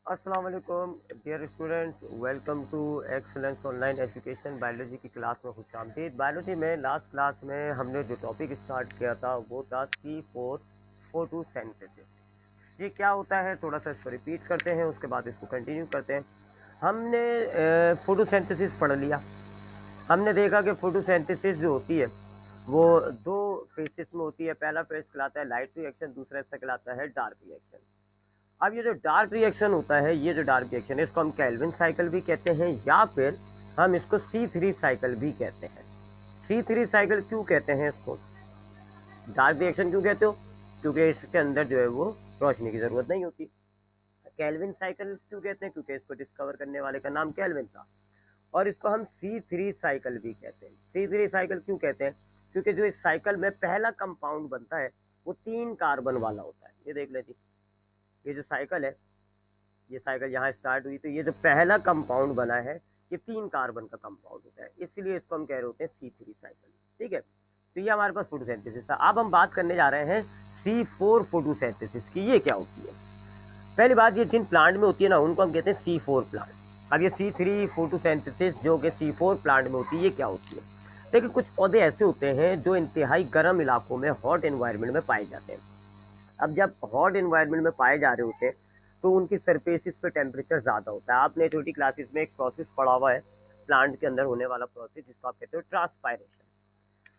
अस्सलाम वालेकुम dear students, welcome to excellence online education. Biology की क्लास में खुशामदीद। बायोलॉजी में लास्ट क्लास में हमने जो टॉपिक स्टार्ट किया था वो था C4 फोटोसिंथेसिस। ये क्या होता है, थोड़ा सा इसको रिपीट करते हैं, उसके बाद इसको कंटिन्यू करते हैं। हमने फोटोसिंथेसिस पढ़ लिया। हमने देखा कि फोटोसिंथेसिस जो होती है वो दो फेसेस में होती है। पहला फेस कहलाता है लाइट रिएक्शन, दूसरा हिस्सा कहलाता है डार्क रिएक्शन। अब ये जो डार्क रिएक्शन होता है, ये जो डार्क रिएक्शन है, इसको हम कैल्विन साइकिल भी कहते हैं या फिर हम इसको C3 साइकिल भी कहते हैं। C3 साइकिल क्यों कहते हैं इसको, डार्क रिएक्शन क्यों कहते हो? क्योंकि इसके अंदर जो है वो रोशनी की जरूरत नहीं होती। कैल्विन साइकिल क्यों कहते हैं? क्योंकि इसको डिस्कवर करने वाले का नाम कैल्विन था। और इसको हम C3 साइकिल भी कहते हैं। C3 साइकिल क्यों कहते हैं? क्योंकि जो इस साइकिल में पहला कंपाउंड बनता है वो 3 कार्बन वाला होता है। ये देख लेती, ये जो साइकिल है, ये साइकिल यहाँ स्टार्ट हुई तो ये जो पहला कंपाउंड बना है ये 3 कार्बन का कंपाउंड होता है, इसलिए इसको हम कह रहे होते हैं C3 साइकिल। ठीक है, तो ये हमारे पास फोटोसिंथेसिस था। अब हम बात करने जा रहे हैं C4 फोटोसिंथेसिस की। ये क्या होती है? पहली बात, ये जिन प्लांट में होती है ना उनको हम कहते हैं C4 प्लांट। अब ये C3 फोटोसिंथेसिस जो कि C4 प्लांट में होती है, ये क्या होती है? देखिए, कुछ पौधे ऐसे होते हैं जो इंतहाई गर्म इलाकों में, हॉट एनवायरनमेंट में पाए जाते हैं। अब जब हॉट एनवायरनमेंट में पाए जा रहे होते हैं तो उनकी सरफेसिस पे टेम्परेचर ज़्यादा होता है। आपने छोटी क्लासेस में एक प्रोसेस पढ़ा हुआ है प्लांट के अंदर होने वाला प्रोसेस, जिसको आप कहते हो ट्रांसपायरेशन।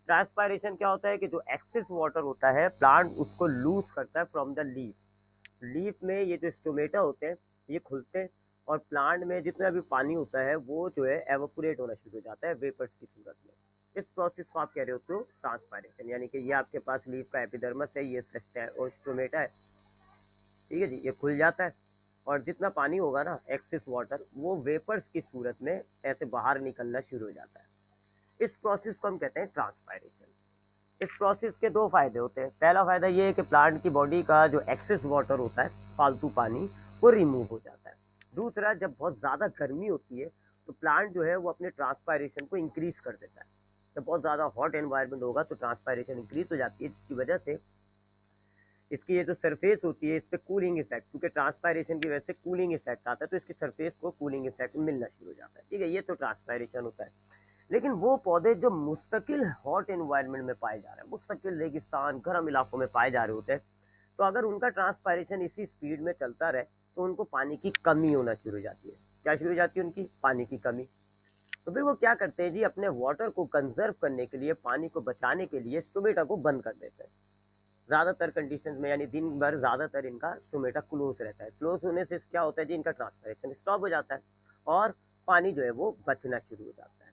ट्रांसपायरेशन क्या होता है कि जो एक्सेस वाटर होता है प्लांट उसको लूज करता है फ्रॉम द लीफ। लीफ में ये जो स्टोमेटा होते हैं ये खुलते हैं और प्लांट में जितना भी पानी होता है वो जो है एवोपोरेट होना शुरू हो जाता है वेपर्स की सूरत में। इस प्रोसेस को आप कह रहे हो तो ट्रांसपायरेशन, यानी कि ये आपके पास लीफ का एपिडर्मस है, ये और स्टोमेटा है। ठीक है जी, ये खुल जाता है और जितना पानी होगा ना, एक्सेस वाटर, वो वेपर्स की सूरत में ऐसे बाहर निकलना शुरू हो जाता है। इस प्रोसेस को हम कहते हैं ट्रांसपायरेशन। इस प्रोसेस के दो फायदे होते हैं। पहला फायदा ये है कि प्लांट की बॉडी का जो एक्सेस वाटर होता है, फालतू पानी, वो रिमूव हो जाता है। दूसरा, जब बहुत ज़्यादा गर्मी होती है तो प्लांट जो है वो अपने ट्रांसपायरेशन को इंक्रीज कर देता है। जब बहुत ज़्यादा हॉट एनवायरनमेंट होगा तो ट्रांसपायरेशन इंक्रीज हो जाती है, जिसकी वजह से इसकी ये जो सरफेस होती है इस पर कूलिंग इफेक्ट, क्योंकि ट्रांसपायरेशन की वजह से कूलिंग इफेक्ट आता है तो इसकी सरफेस को कूलिंग इफेक्ट मिलना शुरू हो जाता है। ठीक है, ये तो ट्रांसपायरेशन होता है। लेकिन वो पौधे जो मुस्तकिल हॉट एनवायरनमेंट में पाए जा रहे हैं, मुस्तकिल रेगिस्तान गर्म इलाकों में पाए जा रहे होते हैं, तो अगर उनका ट्रांसपायरेशन इसी स्पीड में चलता रहे तो उनको पानी की कमी होना शुरू हो जाती है। क्या शुरू हो जाती है? उनकी पानी की कमी। तो फिर वो क्या करते हैं जी, अपने वाटर को कंजर्व करने के लिए, पानी को बचाने के लिए स्टोमेटा को बंद कर देते हैं। ज़्यादातर कंडीशंस में, यानी दिन भर ज़्यादातर इनका स्टोमेटा क्लोज रहता है। क्लोज होने से क्या होता है जी, इनका ट्रांसपायरेशन स्टॉप हो जाता है और पानी जो है वो बचना शुरू हो जाता है।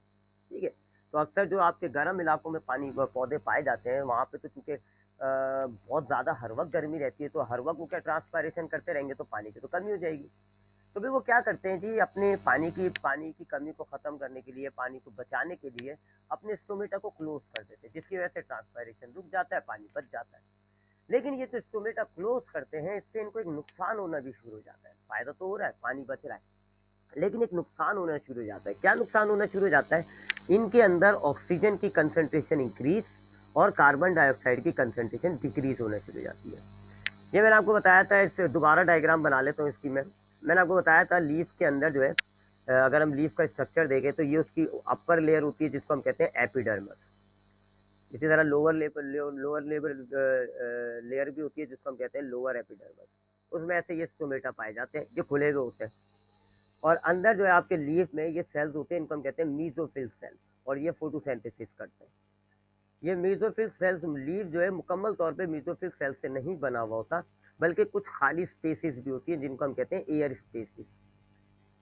ठीक है, तो अक्सर जो आपके गर्म इलाकों में पानी पौधे पाए जाते हैं वहाँ पे तो चूंकि बहुत ज़्यादा हर वक्त गर्मी रहती है, तो हर वक्त वो क्या ट्रांसपायरेशन करते रहेंगे तो पानी की तो कमी हो जाएगी। तो फिर वो क्या करते हैं जी, अपने पानी की कमी को ख़त्म करने के लिए, पानी को बचाने के लिए अपने स्टोमेटा को क्लोज कर देते हैं, जिसकी वजह से ट्रांसपायरेशन रुक जाता है, पानी बच जाता है। लेकिन ये तो स्टोमेटा क्लोज करते हैं, इससे इनको एक नुकसान होना भी शुरू हो जाता है। फायदा तो हो रहा है, पानी बच रहा है, लेकिन एक नुकसान होना शुरू हो जाता है। क्या नुकसान होना शुरू हो जाता है? इनके अंदर ऑक्सीजन की कंसंट्रेशन इंक्रीज और कार्बन डाइऑक्साइड की कंसंट्रेशन डिक्रीज होना शुरू हो जाती है। ये मैंने आपको बताया था, इस दोबारा डायग्राम बना लेता हूँ इसकी। मैंने आपको बताया था लीफ के अंदर जो है, अगर हम लीफ का स्ट्रक्चर देखें तो ये उसकी अपर लेयर होती है जिसको हम कहते हैं एपिडर्मस। इसी तरह लोअर लेवल लेयर भी होती है जिसको हम कहते हैं लोअर एपिडर्मस। उसमें ऐसे ये स्टोमेटा पाए जाते हैं, ये खुले हुए होते हैं। और अंदर जो है आपके लीफ में ये सेल्स होते हैं, इनको हम कहते हैं मीजोफिल सेल्स, और ये फोटोसिंथेसिस करते हैं। ये मीजोफिल सेल्स, लीफ जो है मुकम्मल तौर पे मीजोफिल सेल से नहीं बना हुआ होता, बल्कि कुछ खाली स्पेसिस भी होती है जिनको हम कहते हैं एयर स्पेसिस।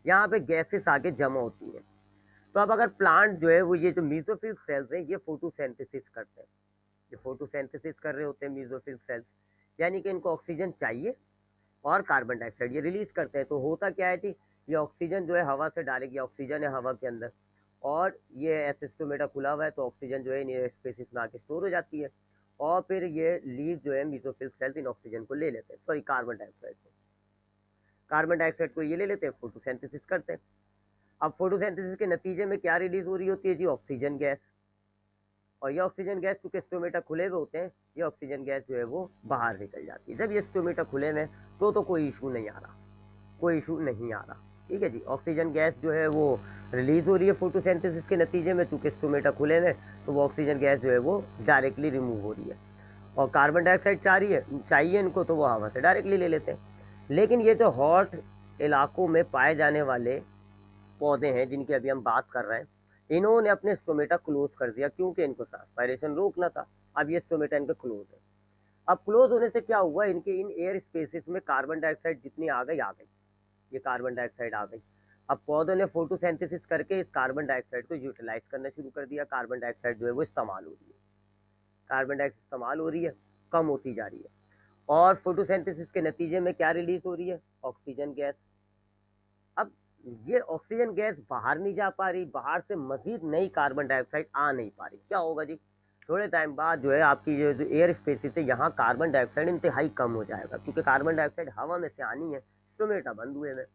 यहाँ पे गैसेस आगे जमा होती हैं। तो अब अगर प्लांट जो है वो, ये जो मीजोफिल सेल्स हैं ये फोटोसिंथेसिस करते हैं, ये फोटोसिंथेसिस कर रहे होते हैं मीजोफिल सेल्स, यानी कि इनको ऑक्सीजन चाहिए और कार्बन डाइऑक्साइड ये रिलीज करते हैं। तो होता क्या है कि ये ऑक्सीजन जो है हवा से डायरेक्ट, ये ऑक्सीजन है हवा के अंदर, और ये एसिस्टोमेटा खुला हुआ है तो ऑक्सीजन जो है इन स्पेसिस में आके स्टोर हो जाती है, और फिर ये लीव जो है मीजोफिल सेल्स इन ऑक्सीजन को ले लेते हैं, सॉरी कार्बन डाइऑक्साइड को ये ले लेते हैं, फोटोसिंथेसिस करते हैं। अब फोटोसिंथेसिस के नतीजे में क्या रिलीज हो रही होती है जी? Oxygen gas. और ये ऑक्सीजन गैस चूंकि स्टोमेटा खुले हुए होते हैं, ये ऑक्सीजन गैस जो है वो बाहर निकल जाती है। जब ये स्टोमेटा खुले में तो कोई इशू नहीं आ रहा। कोई इशू नहीं आ रहा। ठीक है जी, ऑक्सीजन गैस जो है वो रिलीज़ हो रही है फोटोसिंथेसिस के नतीजे में, चूँकि स्टोमेटा खुले हैं तो वो ऑक्सीजन गैस जो है वो डायरेक्टली रिमूव हो रही है। और कार्बन डाइऑक्साइड चाहिए इनको, तो वो हवा से डायरेक्टली ले लेते हैं। लेकिन ये जो हॉट इलाकों में पाए जाने वाले पौधे हैं जिनकी अभी हम बात कर रहे हैं, इन्होंने अपने स्टोमेटा क्लोज कर दिया, क्योंकि इनको ट्रांसपायरेशन रोकना था। अब ये स्टोमेटा इनका क्लोज है। अब क्लोज होने से क्या हुआ, इनके इन एयर स्पेसिस में कार्बन डाइऑक्साइड जितनी आ गई, ये कार्बन डाइऑक्साइड आ गई। अब पौधों ने फोटोसिंथेसिस करके इस कार्बन डाइऑक्साइड को यूटिलाइज करना शुरू कर दिया। कार्बन डाइऑक्साइड जो है वो इस्तेमाल हो रही है, कार्बन डाइऑक्साइड इस्तेमाल हो रही है, कम होती जा रही है। और फोटोसिंथेसिस के नतीजे में क्या रिलीज हो रही है, ऑक्सीजन गैस। अब ये ऑक्सीजन गैस बाहर नहीं जा पा रही, बाहर से मजीद नई कार्बन डाइऑक्साइड आ नहीं पा रही। क्या होगा जी, थोड़े टाइम बाद जो है आपकी जो एयर स्पेसिस है यहाँ कार्बन डाइऑक्साइड इंतहाई कम हो जाएगा, क्योंकि कार्बन डाइऑक्साइड हवा में से आनी है, स्टोमेटा बंद हुए में।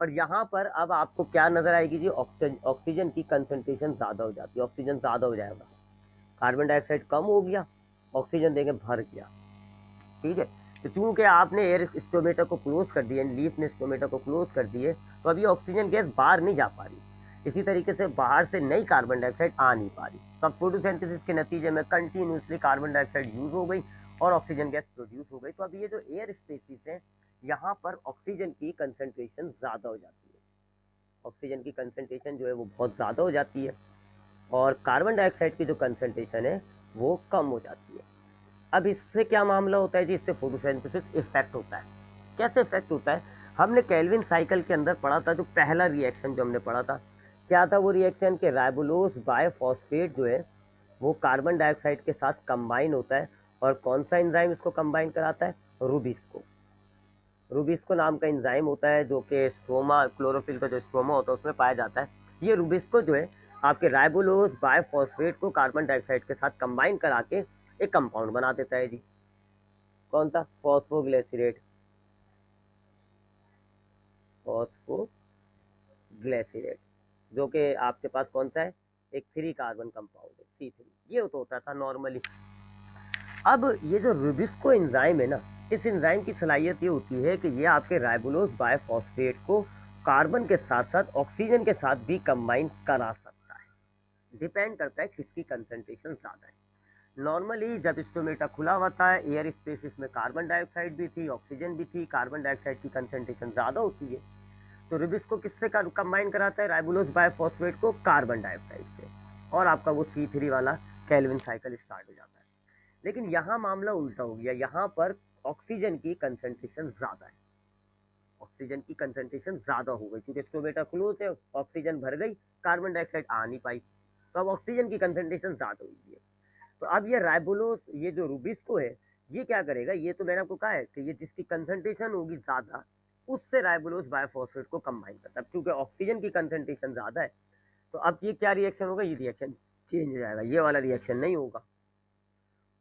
और यहाँ पर अब आपको क्या नजर आएगी जी, ऑक्सीजन की कंसंट्रेशन ज़्यादा हो जाती है, ऑक्सीजन ज़्यादा हो जाएगा, कार्बन डाइऑक्साइड कम हो गया, ऑक्सीजन देके भर गया। ठीक है, तो चूंकि आपने एयर स्टोमेटा को क्लोज कर दिया, लीफ ने स्टोमेटा को क्लोज कर दिए, तो अभी ऑक्सीजन गैस बाहर नहीं जा पा रही। इसी तरीके से बाहर से नई कार्बन डाइऑक्साइड आ नहीं पा रही। तो अब फोटोसिंथेसिस के नतीजे में कंटिन्यूसली कार्बन डाइऑक्साइड यूज हो गई और ऑक्सीजन गैस प्रोड्यूस हो गई। तो अब ये जो एयर स्पेसिस है यहाँ पर ऑक्सीजन की कंसंट्रेशन ज़्यादा हो जाती है, ऑक्सीजन की कंसंट्रेशन जो है वो बहुत ज़्यादा हो जाती है और कार्बन डाइऑक्साइड की जो कंसंट्रेशन है वो कम हो जाती है। अब इससे क्या मामला होता है जी, इससे फोटोसिंथेसिस इफेक्ट होता है। कैसे इफेक्ट होता है, हमने केल्विन साइकिल के अंदर पढ़ा था, जो पहला रिएक्शन जो हमने पढ़ा था, क्या था वो रिएक्शन के राइबोलोज बायफॉस्फेट जो है वो कार्बन डाइऑक्साइड के साथ कंबाइन होता है। और कौन सा एंजाइम इसको कंबाइन कराता है, रूबिस्को। रूबिस्को नाम का एंजाइम होता है जो कि स्ट्रोमा, क्लोरोफिल का जो स्ट्रोमा होता है उसमें पाया जाता है। ये रूबिस्को जो है आपके राइबोलोज बायफॉस्फेट को कार्बन डाइऑक्साइड के साथ कंबाइन करा के एक कंपाउंड बना देता है जी। कौन सा, फॉस्फोग्लिसरेट, फॉस्फोग्लिसरेट, जो कि आपके पास कौन सा है, एक 3 कार्बन कंपाउंड है, C3। ये तो होता था नॉर्मली। अब ये जो रूबिस्को एंजाइम है ना, इस एंजाइम की सलाहियत ये होती है कि ये आपके राइबोलोज बायफॉस्फेट को कार्बन के साथ साथ ऑक्सीजन के साथ भी कंबाइन करा सकता है। डिपेंड करता है किसकी कंसंट्रेशन ज़्यादा है। नॉर्मली जब स्टोमेटा खुला हुआ था, एयर स्पेसिस में कार्बन डाइऑक्साइड भी थी, ऑक्सीजन भी थी, कार्बन डाइऑक्साइड की कंसंट्रेशन ज़्यादा होती है, तो रिबिस को किससे कंबाइन कराता है, राइबोलोज बायफॉस्फेट को कार्बन डाइऑक्साइड से, और आपका वो C3 वाला केल्विन साइकिल स्टार्ट हो जाता है। लेकिन यहाँ मामला उल्टा हो गया, यहाँ पर ऑक्सीजन की कंसंट्रेशन ज़्यादा है, ऑक्सीजन की कंसंट्रेशन ज़्यादा हो गई, क्योंकि स्टोमेटा क्लोज है, ऑक्सीजन भर गई, कार्बन डाइऑक्साइड आ नहीं पाई, तो अब ऑक्सीजन की कंसंट्रेशन ज़्यादा हुई है। तो अब ये राइबोलोज, ये जो रूबिस्को है, ये क्या करेगा, ये तो मैंने आपको कहा है कि ये जिसकी कंसंट्रेशन होगी ज़्यादा उससे राइबोलोज बायफॉस्फेट को कंबाइन करता है। क्योंकि ऑक्सीजन की कंसंट्रेशन ज़्यादा है, तो अब ये क्या रिएक्शन होगा, ये रिएक्शन चेंज हो जाएगा, ये वाला रिएक्शन नहीं होगा।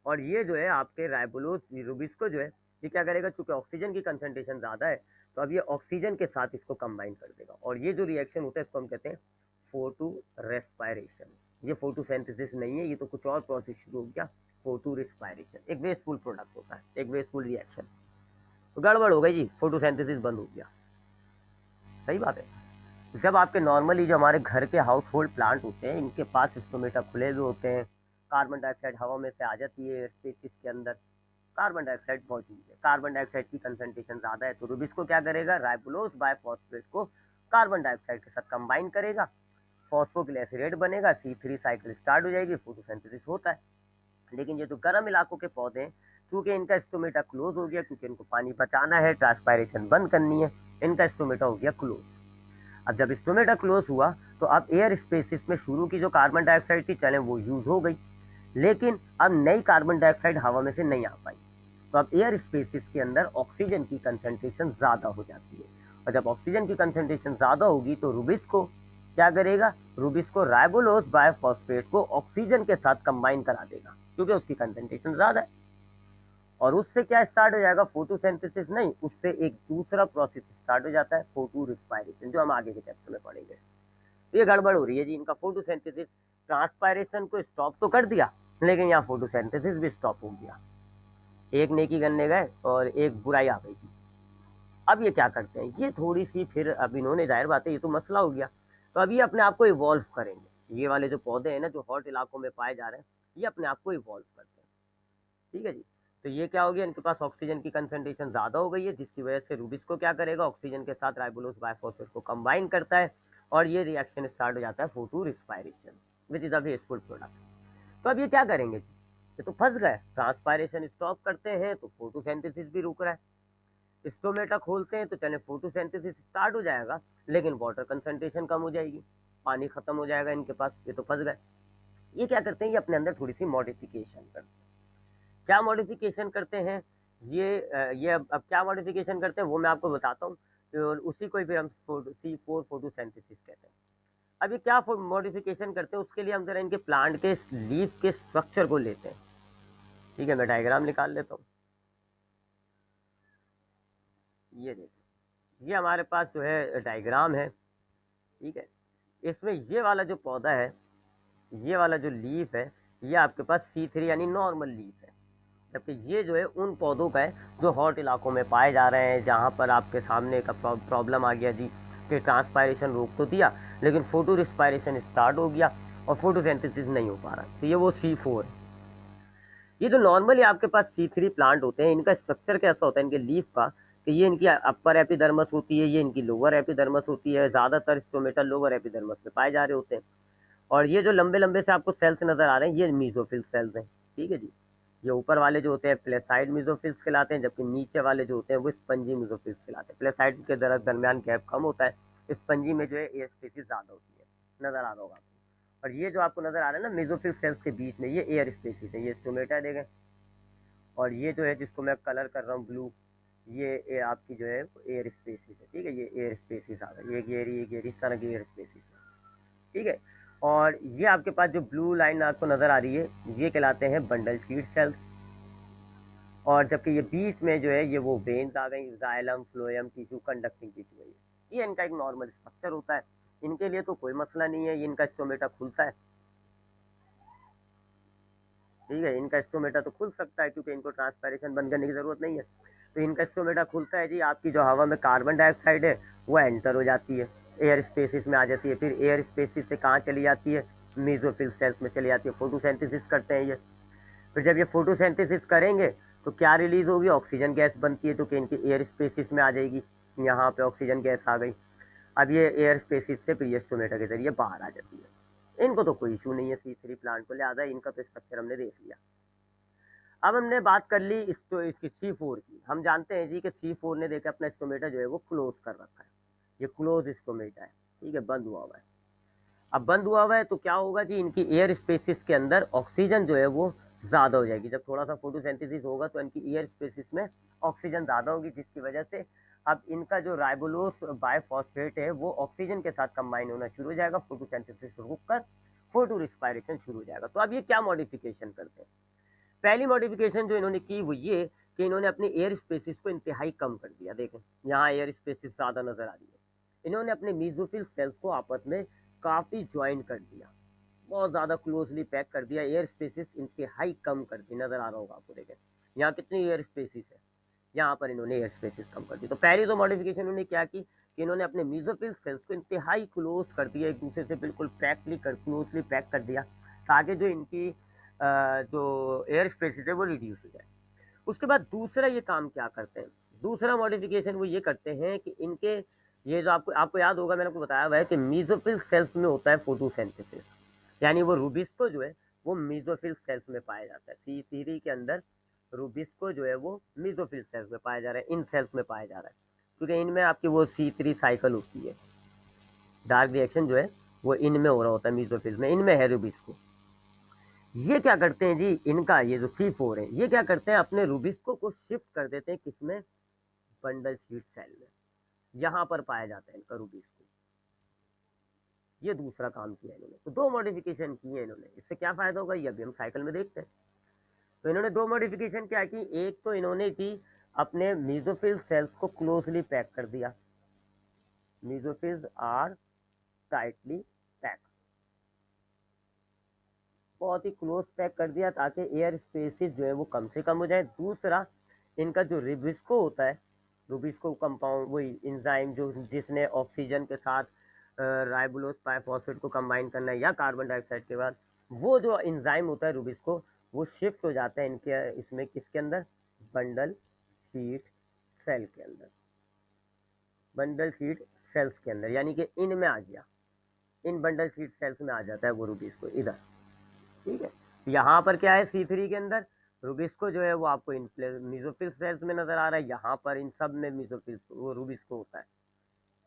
और ये जो है आपके राइबोलोज रूबिस्को जो है, ये क्या करेगा, चूंकि ऑक्सीजन की कंसंट्रेशन ज़्यादा है, तो अब ये ऑक्सीजन के साथ इसको कंबाइन कर देगा। और ये जो रिएक्शन होता है इसको हम कहते हैं फोटो रेस्पायरेशन। ये फोटोसिंथेसिस नहीं है, ये तो कुछ और प्रोसेस शुरू हो गया, फोटो रेस्पायरेशन। एक वेस्टफुल प्रोडक्ट होता है, एक वेस्टफुल रिएक्शन। तो गड़बड़ हो गई जी, फोटोसिंथेसिस बंद हो गया। सही बात है। जब आपके नॉर्मली जो हमारे घर के हाउस होल्ड प्लांट होते हैं, इनके पास स्टोमेटा खुले हुए होते हैं, कार्बन डाइऑक्साइड हवा में से आ जाती है स्पेसिस के अंदर, कार्बन डाइऑक्साइड मौजूद है, कार्बन डाइऑक्साइड की कंसंट्रेशन ज़्यादा है, तो रूबिस्को क्या करेगा, राइबोलोज बायफॉस्फेट को कार्बन डाइऑक्साइड के साथ कंबाइन करेगा, फॉस्फोग्लिसरेट बनेगा, C3 साइकिल स्टार्ट हो जाएगी, फोटोसिंथेसिस होता है। लेकिन ये जो गर्म इलाकों के पौधे हैं, चूंकि इनका स्टोमेटा क्लोज हो गया, क्योंकि इनको पानी बचाना है, ट्रांसपायरेशन बंद करनी है, इनका स्टोमेटा हो गया क्लोज। अब जब स्टोमेटा क्लोज हुआ तो अब एयर स्पेसिस में शुरू की जो कार्बन डाइऑक्साइड थी, चले वो यूज हो गई, लेकिन अब नई कार्बन डाइऑक्साइड हवा में से नहीं आ पाई। तो अब एयर स्पेसिस के अंदर ऑक्सीजन की कंसंट्रेशन ज़्यादा हो जाती है, और जब ऑक्सीजन की कंसंट्रेशन ज़्यादा होगी तो रूबिस्को क्या करेगा, रूबिस्को राइबोलोज बायफॉस्फेट को ऑक्सीजन के साथ कंबाइन करा देगा, क्योंकि उसकी कंसंट्रेशन ज़्यादा है। और उससे क्या स्टार्ट हो जाएगा, फोटोसिंथेसिस नहीं, उससे एक दूसरा प्रोसेस स्टार्ट हो जाता है, फोटो रिस्पायरेशन, जो हम आगे के चैप्टर में पढ़ेंगे। तो ये गड़बड़ हो रही है जी, इनका फोटोसिंथेसिस, ट्रांसपायरेशन को स्टॉप तो कर दिया, लेकिन यहाँ फोटोसिंथेसिस भी स्टॉप हो गया। एक नेकी करने गए और एक बुराई आ गई थी। अब ये क्या करते हैं, ये थोड़ी सी फिर अब इन्होंने, जाहिर बात है ये तो मसला हो गया, तो अब ये अपने आप को इवॉल्व करेंगे। ये वाले जो पौधे हैं ना जो हॉट इलाकों में पाए जा रहे हैं, ये अपने आप को इवॉल्व करते हैं। ठीक है जी। तो ये क्या हो गया, इनके पास ऑक्सीजन की कंसंट्रेशन ज़्यादा हो गई है, जिसकी वजह से रूबिस को क्या करेगा, ऑक्सीजन के साथ राइबोलोज बायफॉस्फेट को कंबाइन करता है और ये रिएक्शन स्टार्ट हो जाता है photo respiration which is a wasteful product. तो अब ये क्या करेंगे जी, ये तो फंस गए, ट्रांसपायरेशन स्टॉप करते हैं तो फोटोसिंथेसिस भी रुक रहा है, स्टोमेटा खोलते हैं तो चले फोटोसिंथेसिस स्टार्ट हो जाएगा, लेकिन वाटर कंसंट्रेशन कम हो जाएगी, पानी खत्म हो जाएगा इनके पास, ये तो फंस गए। ये क्या करते हैं, ये अपने अंदर थोड़ी सी मॉडिफिकेशन करते हैं। क्या मॉडिफिकेशन करते हैं, ये अब क्या मॉडिफिकेशन करते हैं वो मैं आपको बताता हूँ, और उसी को भी हम C4 फोटोसिंथेसिस कहते हैं। अब ये क्या मॉडिफिकेशन करते हैं, उसके लिए हम जरा इनके प्लांट के लीफ के स्ट्रक्चर को लेते हैं। ठीक है, मैं डायग्राम निकाल लेता हूँ। ये देखिए, ये हमारे पास जो है डायग्राम है। ठीक है, इसमें ये वाला जो पौधा है, ये वाला जो लीफ है, ये आपके पास C3 यानी नॉर्मल लीफ है, जबकि ये जो है उन पौधों का है जो हॉट इलाकों में पाए जा रहे हैं, जहाँ पर आपके सामने का प्रॉब्लम आ गया जी कि ट्रांसपायरेशन रोक तो दिया, लेकिन फोटो रिस्पायरेशन स्टार्ट हो गया और फोटोसिंथेसिस नहीं हो पा रहा, तो ये वो C4 है। ये जो नॉर्मली आपके पास C3 प्लांट होते हैं, इनका स्ट्रक्चर कैसा होता है इनके लीफ का, कि ये इनकी अपर एपिडर्मस होती है, ये इनकी लोअर एपिडर्मस होती है, ज़्यादातर स्टोमेटा लोअर एपिडर्मस में पाए जा रहे होते हैं। और ये जो लंबे लंबे से आपको सेल्स नज़र आ रहे हैं, ये मीजोफिल सेल्स हैं। ठीक है जी, ये ऊपर वाले जो होते हैं प्लेसाइड मीजोफिल्स कहलाते हैं, जबकि नीचे वाले जो होते हैं वो स्पंजी मीजोफिल्स कहलाते हैं। प्लेसाइड के दरमियान गैप कम होता है, स्पंजी में जो है एयर स्पेसिस ज़्यादा होती है, नज़र आ रहा होगा आपको। और ये जो आपको नज़र आ रहा है ना मीजोफिल सेल्स के बीच में, ये एयर स्पेसिस है, ये स्टोमेटा देखें, और ये जो है जिसको मैं कलर कर रहा हूँ ब्लू, ये आपकी जो है एयर स्पेसिस है। ठीक है, ये एयर स्पेसिस आ गया, ये गेरी इस तरह की एयर स्पेसिस है। ठीक है, और ये आपके पास जो ब्लू लाइन आपको नज़र आ रही है, ये कहलाते हैं बंडल शीट सेल्स। और जबकि ये बीच में जो है ये वो वेन्स आ गई, xylem phloem tissue conducting tissue है, ये इनका एक नॉर्मल स्ट्रक्चर होता है। इनके लिए तो कोई मसला नहीं है, ये इनका स्टोमेटा खुलता है। ठीक है, इनका स्टोमेटा तो खुल सकता है क्योंकि इनको ट्रांसपैरेशन बंद करने की ज़रूरत नहीं है, तो इनका स्टोमेटा खुलता है जी। आपकी जो हवा में कार्बन डाइऑक्साइड है वो एंटर हो जाती है, एयर स्पेसिस में आ जाती है, फिर एयर स्पेसिस से कहाँ चली जाती है, मेसोफिल सेल्स में चली जाती है, फोटोसिंथेसिस करते हैं ये। फिर जब ये फोटोसिंथेसिस करेंगे तो क्या रिलीज होगी, ऑक्सीजन गैस बनती है जो कि इनकी एयर स्पेसिस में आ जाएगी, यहाँ पे ऑक्सीजन गैस आ गई। अब ये एयर स्पेसिस से फिर ये स्टोमेटा के जरिए बाहर आ जाती है। इनको तो कोई इशू नहीं है C3 प्लांट को, लिहाजा इनका तो स्ट्रक्चर हमने देख लिया। अब हमने बात कर ली इसकी C4 की। हम जानते हैं जी कि C4 ने देखा अपना स्टोमेटा जो है वो क्लोज कर रखा है, ये क्लोज स्टोमेटा है। ठीक है, बंद हुआ हुआ है। अब बंद हुआ हुआ है तो क्या होगा जी, इनकी एयर स्पेसिस के अंदर ऑक्सीजन जो है वो ज़्यादा हो जाएगी। जब थोड़ा सा फोटोसिंथेसिस होगा तो इनकी एयर स्पेसिस में ऑक्सीजन ज़्यादा होगी, जिसकी वजह से अब इनका जो राइबोलोस बायफॉस्फेट है वो ऑक्सीजन के साथ कंबाइन होना शुरू हो जाएगा, फोटोसिंथेसिस रुक कर फोटो रिस्पायरेशन शुरू हो जाएगा। तो अब ये क्या मॉडिफिकेशन करते हैं, पहली मॉडिफिकेशन जो इन्होंने की वो ये कि इन्होंने अपने एयर स्पेसिस को इंतहाई कम कर दिया। देखें यहाँ एयर स्पेसिस ज़्यादा नज़र आ रही है, इन्होंने अपने मीजोफिल सेल्स को आपस में काफ़ी ज्वाइन कर दिया, बहुत ज़्यादा क्लोजली पैक कर दिया, एयर स्पेसिस इंतहाई कम कर दी, नज़र आ रहा होगा आपको। देखें यहाँ कितनी एयर स्पेसिस है, यहाँ पर इन्होंने एयर स्पेसिस कम कर दी। तो पहली तो मॉडिफिकेशन इन्होंने क्या की कि इन्होंने अपने मीजोफिल सेल्स को इंतहाई क्लोज कर दिया, एक दूसरे से बिल्कुल क्लोजली पैक कर दिया, ताकि जो इनकी जो एयर स्पेसिस है वो रिड्यूस हो जाए। उसके बाद दूसरा ये काम क्या करते हैं, दूसरा मॉडिफिकेशन वो ये करते हैं कि इनके ये जो आपको आपको याद होगा मैंने आपको बताया हुआ है कि मीजोफिल सेल्स में होता है फोटोसिंथेसिस, यानी वो रूबिस्को जो है वो मीजोफिल सेल्स में पाया जाता है। C3 के अंदर रूबिस्को जो है वो मीजोफिल सेल्स में पाया जा रहा है, इन सेल्स में पाया जा रहा है, क्योंकि इनमें आपकी वो C3 साइकिल होती है, डार्क रिएक्शन जो है वो इनमें हो रहा होता है, मीजोफिल में, इनमें है रूबिस्को। ये क्या करते हैं जी, इनका ये जो C4 है ये क्या करते हैं, अपने रूबिस्को को शिफ्ट कर देते हैं किसमें, बंडल शीट सेल में, यहाँ पर पाया जाता है इनका रूबिस्को। ये दूसरा काम किया इन्होंने, तो दो मॉडिफिकेशन किए इन्होंने। इससे क्या फ़ायदा होगा ये अभी हम साइकिल में देखते हैं। तो इन्होंने दो मॉडिफिकेशन क्या की, एक तो इन्होंने की अपने मीजोफिल सेल्स को क्लोजली पैक कर दिया, मीजोफिल्स आर टाइटली पैक, बहुत ही क्लोज पैक कर दिया ताकि एयर स्पेसिस जो है वो कम से कम हो जाए। दूसरा, इनका जो रिबिस्को होता है रूबिस्को कंपाउंड वही एंजाइम जो जिसने ऑक्सीजन के साथ राइबोलोज पाइफॉस्फेट को कंबाइन करना है या कार्बन डाइऑक्साइड के बाद, वो जो एंजाइम होता है रूबिस्को, वो शिफ्ट हो जाता है इनके इसमें किसके अंदर, बंडल शीट सेल के अंदर, बंडल शीट सेल्स के अंदर, यानी कि इनमें आ गया, इन बंडल शीट सेल्स में आ जाता है वो रूबिस्को इधर। ठीक है, यहाँ पर क्या है C3 के अंदर रूबिस्को जो है वो आपको इन मीजोफिल सेल्स में नजर आ रहा है, यहाँ पर इन सब में मीजोफिल वो रूबिस्को होता है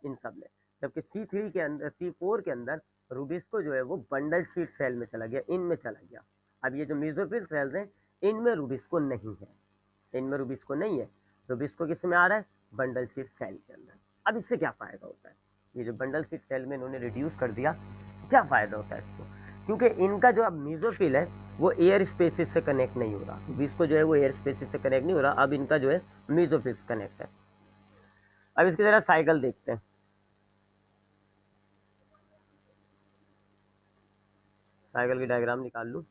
इन सब में, जबकि C3 के अंदर C4 के अंदर रूबिस्को जो है वो बंडल शीट सेल में चला गया, इनमें चला गया। अब ये जो मीजोफिल सेल्स हैं इनमें रूबिस्को नहीं है, इनमें रूबिस्को नहीं है, रूबिस्को किस में आ रहा है, बंडल शीट सेल के अंदर। अब इससे क्या फ़ायदा होता है, ये जो बंडल शीट सेल में इन्होंने रिड्यूस कर दिया, क्या फ़ायदा होता है इसको, क्योंकि इनका जो अब मीजोफिल है वो एयर स्पेसिस से कनेक्ट नहीं हो रहा, रूबिस्को जो है वो एयर स्पेसिस से कनेक्ट नहीं हो रहा, अब इनका जो है मीजोफिल से कनेक्ट है। अब इसकी ज़रा साइकिल देखते हैं, साइकिल की डायग्राम निकाल लूँ,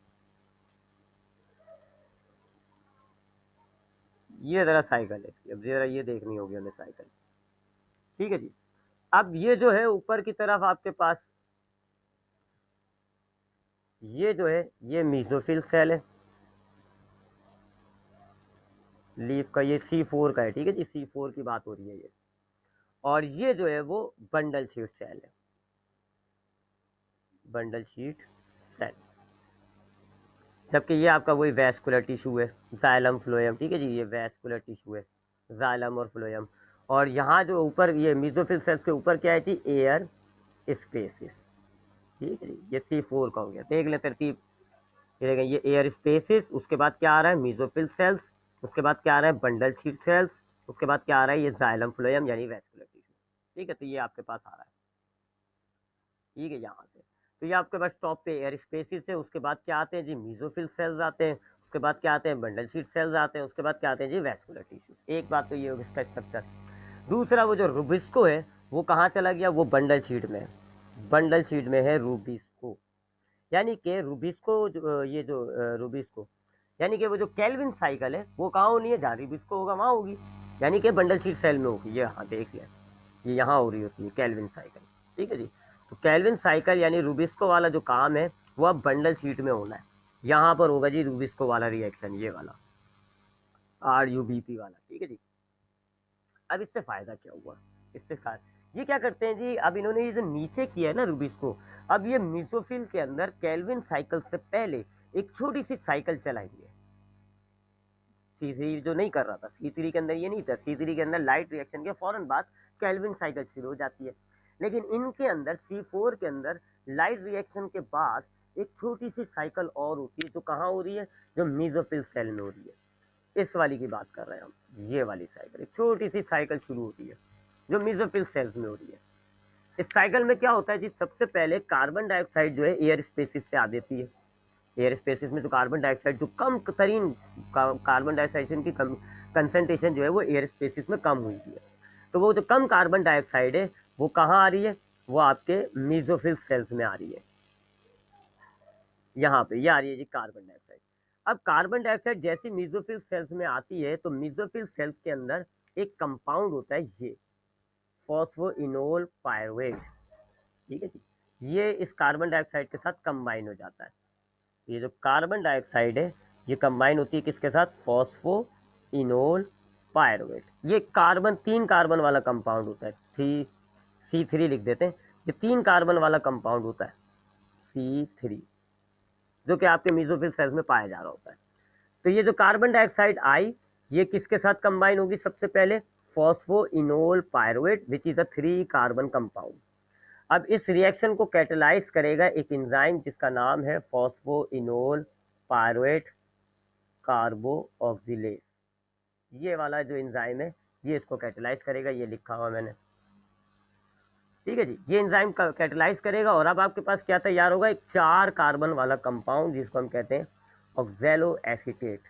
ये ज़रा साइकिल है इसकी, अब ज़रा ये देखनी होगी हमें साइकिल। ठीक है जी, अब ये जो है ऊपर की तरफ आपके पास ये जो है ये मीजोफिल सेल है, लीफ का, ये C4 का है। ठीक है जी, C4 की बात हो रही है ये, और ये जो है वो बंडल शीट सेल है, बंडल शीट सेल, जबकि ये आपका वही वैस्कुलर टिश्यू है, जाइलम फ्लोएम। ठीक है जी, ये वैस्कुलर टिश्यू है, जाइलम और फ्लोएम, और यहाँ जो ऊपर ये मीजोफिल सेल्स के ऊपर क्या है जी, एयर स्पेसिस। ठीक है जी, ये C4 का हो गया, देख ले तरतीब, ये देखें, ये एयर स्पेसिस, उसके बाद क्या आ रहा है, मीजोफिल सेल्स, उसके बाद क्या आ रहा है, बंडल शीट सेल्स, उसके बाद क्या आ रहा है, ये जाइलम फ्लोएम यानी वैस्कुलर टिश्यू। ठीक है, तो ये आपके पास आ रहा है, ठीक है, यहाँ से, तो ये आपके पास टॉप पे एयर स्पेसिस है, उसके बाद क्या आते हैं जी, मीजोफिल सेल्स आते हैं, उसके बाद क्या आते हैं, बंडल शीट सेल्स आते हैं, उसके बाद क्या आते हैं जी, वैस्कुलर टिश्यू। एक बात तो ये होगी इसका स्ट्रक्चर। दूसरा, वो जो रूबिस्को है वो कहाँ चला गया, वो बंडल शीट में, बंडल शीट में है रूबिस्को, यानी कि रूबिस्को ये जो रूबिस्को, यानी कि वो जो केल्विन साइकिल है वो कहाँ होनी है, जहाँ रूबिस्को होगा वहाँ होगी, यानी कि बंडल शीट सेल में होगी। ये हाँ देख लिया, ये यहाँ हो रही होती है केल्विन साइकिल। ठीक है जी, तो केल्विन साइकिल यानी रूबिस्को वाला जो काम है वो अब बंडल शीट में होना है, यहाँ पर होगा जी रूबिस्को वाला रिएक्शन, ये वाला RUBP वाला। ठीक है जी, अब इससे फ़ायदा क्या हुआ, इससे ये क्या करते हैं जी, अब इन्होंने ये जो नीचे किया है ना रूबिस्को, अब ये मीसोफिल के अंदर केल्विन साइकिल से पहले एक छोटी सी साइकिल चलाएंगे। C3 जो नहीं कर रहा था, C3 के अंदर ये नहीं था, C3 के अंदर लाइट रिएक्शन के फौरन बाद केल्विन साइकिल शुरू हो जाती है, लेकिन इनके अंदर C4 के अंदर लाइट रिएक्शन के बाद एक छोटी सी साइकिल और होती है, जो कहाँ हो रही है, जो मीसोफिल सेल में हो रही है। इस वाली की बात कर रहे हैं हम, ये वाली साइकिल, एक छोटी सी साइकिल शुरू होती है जो मीसोफिल सेल्स में हो रही है। इस साइकिल में क्या होता है जी, सबसे पहले कार्बन डाइऑक्साइड जो है एयर स्पेसिस से आ देती है, एयर स्पेसिस में जो कार्बन डाइऑक्साइड जो कम तरीन कार्बन डाइऑक्साइड की कम कंसनट्रेशन जो है वो एयर स्पेसिस में कम हुई है, तो वो जो कम कार्बन डाइऑक्साइड है वो कहाँ आ रही है, वो आपके मीसोफिल सेल्स में आ रही है, यहाँ पे ये आ रही है जी कार्बन डाइऑक्साइड। अब कार्बन डाइऑक्साइड जैसी मीसोफिल सेल्स में आती है तो मीसोफिल सेल्स के अंदर एक कंपाउंड होता है, ये फॉस्फोइनोल पायरुवेट। ठीक है जी, ये इस कार्बन डाइऑक्साइड के साथ कंबाइन हो जाता है, ये जो कार्बन डाइऑक्साइड है ये कंबाइन होती है किसके साथ, फॉस्फोइनोल पायरुवेट। ये कार्बन, 3 कार्बन वाला कंपाउंड होता है, C3 लिख देते हैं, ये 3 कार्बन वाला कंपाउंड होता है C3, जो कि आपके मीसोफिल सेल्स में पाया जा रहा होता है। तो ये जो कार्बन डाइऑक्साइड आई, ये किसके साथ कंबाइन होगी, सबसे पहले phosphoenol pyruvate which is a 3 carbon compound. अब इस रिएक्शन को कैटेलाइज करेगा एक एंजाइम जिसका नाम है फॉस्फोइनोल पायरुवेट कार्बो ऑक्सीलेज, ये वाला जो एंजाइम है ये इसको कैटेलाइज करेगा, ये लिखा हुआ मैंने। ठीक है जी, ये एंजाइम कैटेलाइज करेगा और अब आपके पास क्या तैयार होगा, एक 4 कार्बन वाला कंपाउंड जिसको हम कहते हैं ऑक्जेलो एसीटेट,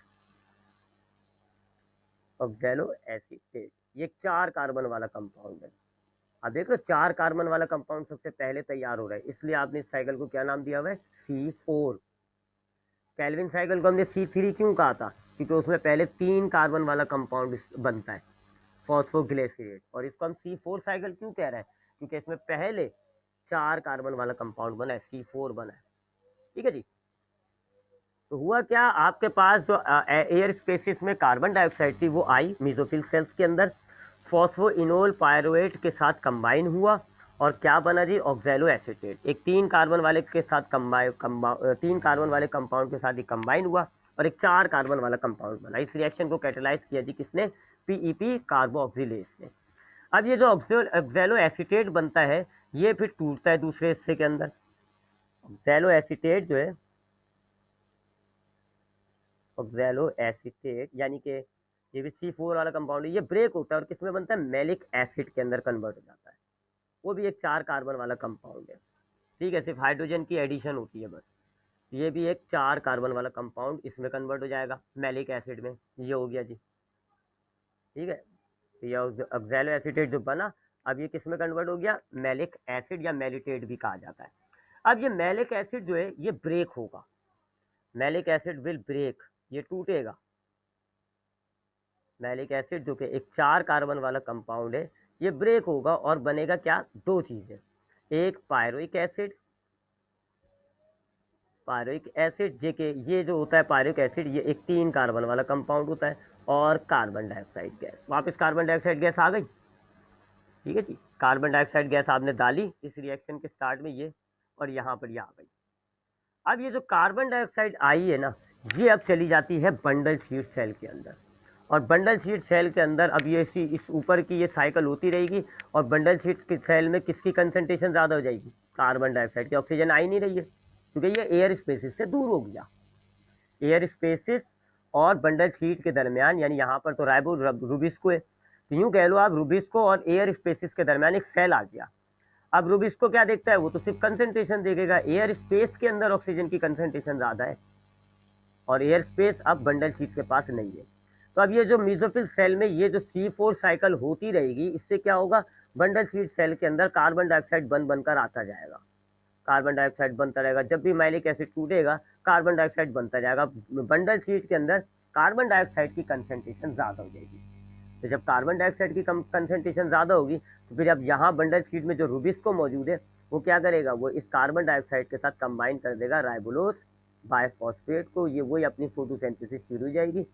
ऑक्जेलो एसीटेट, ये 4 कार्बन वाला कंपाउंड है। अब देख लो 4 कार्बन वाला कंपाउंड सबसे पहले तैयार हो रहा है, इसलिए आपने इस साइकिल को क्या नाम दिया हुआ है, C4। केल्विन साइकिल को हमने C3 क्यों कहा था, क्योंकि उसमें पहले 3 कार्बन वाला कंपाउंड बनता है, फॉस्फोग्लिसरेट। और इसको हम C4 साइकिल क्यों कह रहे हैं, क्योंकि इसमें पहले 4 कार्बन वाला कंपाउंड बना है, C4 बना है। ठीक है जी। तो हुआ क्या, आपके पास जो एयर स्पेसिस में कार्बन डाइऑक्साइड थी वो आई मेसोफिल सेल्स के अंदर, फॉस्फोइनोल पायरुवेट के साथ कंबाइन हुआ और क्या बना जी, ऑक्सैलो एसीटेट। एक 3 कार्बन वाले के साथ 3 कार्बन वाले कंपाउंड के साथ ही कंबाइन हुआ और एक 4 कार्बन वाला कंपाउंड बना। इस रिएक्शन को कैटेलाइज किया जी किसने, पीईपी कार्बोक्सिलेज ने। अब ये जो ऑक्सैलो एसीटेट बनता है ये फिर टूटता है दूसरे हिस्से के अंदर। ऑक्सैलो एसीटेट जो है, ऑक्सैलो एसीटेट यानी कि ये भी C4 वाला कंपाउंड है, ये ब्रेक होता है और किस में बनता है, मैलिक एसिड के अंदर कन्वर्ट हो जाता है। वो भी एक 4 कार्बन वाला कंपाउंड है। ठीक है, सिर्फ हाइड्रोजन की एडिशन होती है बस। ये भी एक 4 कार्बन वाला कंपाउंड इसमें कन्वर्ट हो जाएगा मैलिक एसिड में। ये हो गया जी। ठीक है, तो ये ऑक्सैलो एसीटेट जो बना अब ये किस में कन्वर्ट हो गया, मैलिक एसिड या मैलिटेट भी कहा जाता है। अब ये मैलिक एसिड जो है ये ब्रेक होगा, मैलिक एसिड विल ब्रेक, ये टूटेगा। मैलिक एसिड जो कि एक 4 कार्बन वाला कंपाउंड है ये ब्रेक होगा और बनेगा क्या, 2 चीज़ें, एक पायरोइक एसिड, पायरोइक एसिड जे के ये जो होता है पायरोइक एसिड ये एक 3 कार्बन वाला कंपाउंड होता है, और कार्बन डाइऑक्साइड गैस। वापस कार्बन डाइऑक्साइड गैस आ गई। ठीक है जी, कार्बन डाइऑक्साइड गैस आपने डाली इस रिएक्शन के स्टार्ट में ये, और यहाँ पर ये आ गई। अब ये जो कार्बन डाइऑक्साइड आई है ना, ये अब चली जाती है बंडल शीट सेल के अंदर, और बंडल शीट सेल के अंदर अब ये इस ऊपर की ये साइकिल होती रहेगी, और बंडल शीट के सेल में किसकी कंसंट्रेशन ज़्यादा हो जाएगी, कार्बन डाइऑक्साइड की। ऑक्सीजन आ ही नहीं रही है क्योंकि ये एयर स्पेसिस से दूर हो गया। एयर स्पेसिस और बंडल शीट के दरमियान, यानी यहाँ पर तो रूबिस्को है, तो यूँ कह लो आप रूबिस्को और एयर स्पेसिस के दरमियान एक सेल आ गया। अब रूबिस्को क्या देखता है, वो तो सिर्फ कंसंट्रेशन देखेगा। एयर स्पेस के अंदर ऑक्सीजन की कंसंट्रेशन ज़्यादा है और एयर स्पेस अब बंडल शीट के पास नहीं है। तो अब ये जो मेसोफिल सेल में ये जो C4 साइकिल होती रहेगी, इससे क्या होगा, बंडल शीट सेल के अंदर कार्बन डाइऑक्साइड बनकर आता जाएगा। कार्बन डाइऑक्साइड बनता रहेगा, जब भी मैलिक एसिड टूटेगा कार्बन डाइऑक्साइड बनता जाएगा। बंडल शीट के अंदर कार्बन डाइऑक्साइड की कंसंट्रेशन ज़्यादा हो जाएगी। तो जब कार्बन डाइऑक्साइड की कंसंट्रेशन ज़्यादा होगी तो फिर अब यहाँ बंडल शीट में जो रूबिस्को मौजूद है वो क्या करेगा, वो इस कार्बन डाइऑक्साइड के साथ कंबाइन कर देगा राइबोलोज बायफॉस्फेट को। ये वही अपनी फोटोसिंथेसिस शुरू हो जाएगी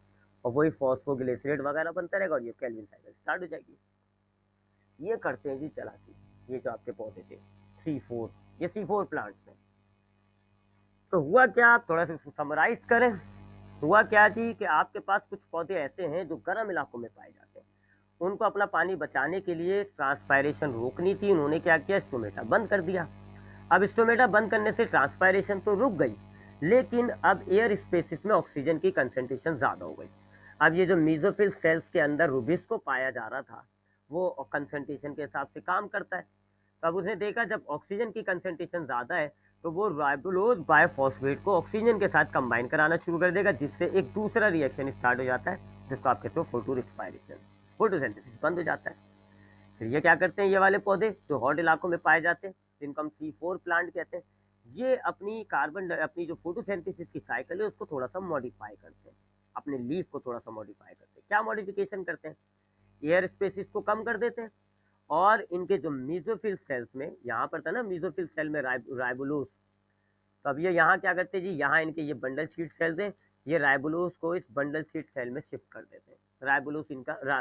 और वही फॉस्फोग्लिसरेट वगैरह बनता रहेगा और ये केल्विन साइकिल स्टार्ट हो जाएगी। ये करते हैं जी चला के, ये जो आपके पौधे थे C4, ये C4 प्लांट्स हैं। तो हुआ क्या, आप थोड़ा सा समराइज करें। हुआ क्या जी कि आपके पास कुछ पौधे ऐसे हैं जो गर्म इलाकों में पाए जाते हैं, उनको अपना पानी बचाने के लिए ट्रांसपायरेशन रोकनी थी, उन्होंने क्या किया, स्टोमेटा बंद कर दिया। अब स्टोमेटा बंद करने से ट्रांसपायरेशन तो रुक गई, लेकिन अब एयर स्पेसिस में ऑक्सीजन की कंसंट्रेशन ज़्यादा हो गई। अब ये जो मेसोफिल सेल्स के अंदर रूबिस्को पाया जा रहा था वो कंसंट्रेशन के हिसाब से काम करता है। तो अब उसने देखा जब ऑक्सीजन की कंसंट्रेशन ज़्यादा है तो वो राइबोलोज बायफॉस्फेट को ऑक्सीजन के साथ कंबाइन कराना शुरू कर देगा, जिससे एक दूसरा रिएक्शन स्टार्ट हो जाता है जिसको आप कहते हो फोटो रिस्पायरेशन, फोटोसिंथेसिस बंद हो जाता है। फिर ये क्या करते हैं, ये वाले पौधे जो हॉट इलाकों में पाए जाते हैं जिनको हम C4 प्लांट कहते हैं, ये अपनी जो फोटोसिंथेसिस की साइकिल है उसको थोड़ा सा मॉडिफाई करते हैं, अपने लीफ को थोड़ा सा मॉडिफाई करते हैं। क्या मॉडिफिकेशन करते हैं, एयर स्पेसिस को कम कर देते हैं और इनके जो मेसोफिल सेल्स में, यहाँ पर था ना मेसोफिल सेल में राइबोलोज, तो अब ये यहाँ क्या करते हैं जी, यहाँ इनके ये बंडल शीट सेल्स हैं, ये राइबोलोज को इस बंडल शीट सेल में शिफ्ट कर देते हैं। राइबोलोज इनका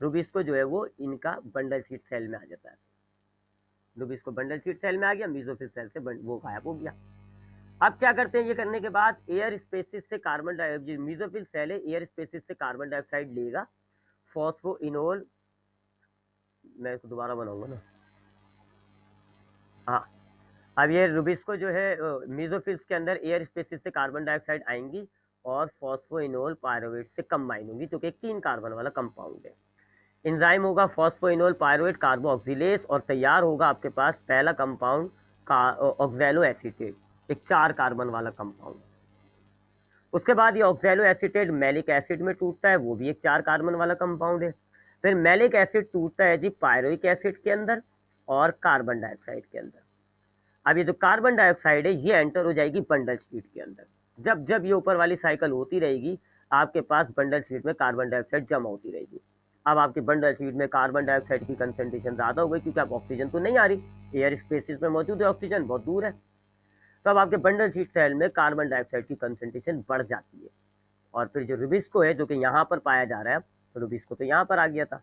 रूबिस्को जो है वो इनका बंडल शीट सेल में आ जाता है। रूबिस्को बंडल शीट सेल में आ गया, मेसोफिल सेल से वो गायब हो गया। अब क्या करते हैं, ये करने के बाद एयर स्पेसिस से कार्बन डाइऑक्साइड, मेसोफिल सेल है, एयर स्पेसिस से कार्बन डाइऑक्साइड लेगा, फॉस्फोइनोल, मैं इसको दोबारा बनाऊंगा ना, हाँ। अब ये रूबिस्को जो है मेसोफिल्स के अंदर एयर स्पेसिस से कार्बन डाइऑक्साइड आएंगी और फॉस्फोइनोल पायरुवेट से कंबाइन होंगी, जो कि एक 3 कार्बन वाला कंपाउंड है। एंजाइम होगा फॉस्फोइनोल पायरुवेट कार्बोक्सिलेज और तैयार होगा आपके पास पहला कंपाउंड का ऑक्सैलो एसीटेट, एक 4 कार्बन वाला कंपाउंड। उसके बाद ये ऑक्सैलो एसीटेट मैलिक एसिड में टूटता है, वो भी एक 4 कार्बन वाला कंपाउंड है। फिर मैलिक एसिड टूटता है जी पायरोइक एसिड के अंदर और कार्बन डाइऑक्साइड के अंदर। अब ये जो कार्बन डाइऑक्साइड है ये एंटर हो जाएगी बंडल शीट के अंदर। जब जब ये ऊपर वाली साइकिल होती रहेगी आपके पास बंडल शीट में कार्बन डाइऑक्साइड जमा होती रहेगी। अब आपकी बंडल शीट में कार्बन डाइऑक्साइड की कंसंट्रेशन ज़्यादा हो गई, क्योंकि अब ऑक्सीजन तो नहीं आ रही, एयर स्पेसिस में मौजूद है, ऑक्सीजन बहुत दूर है। तो अब आपके बंडल शीट सेल में कार्बन डाइऑक्साइड की कंसंट्रेशन बढ़ जाती है। और फिर जो रुबिस्को है, जो कि यहाँ पर पाया जा रहा है, तो रुबिस्को तो यहाँ पर आ गया था।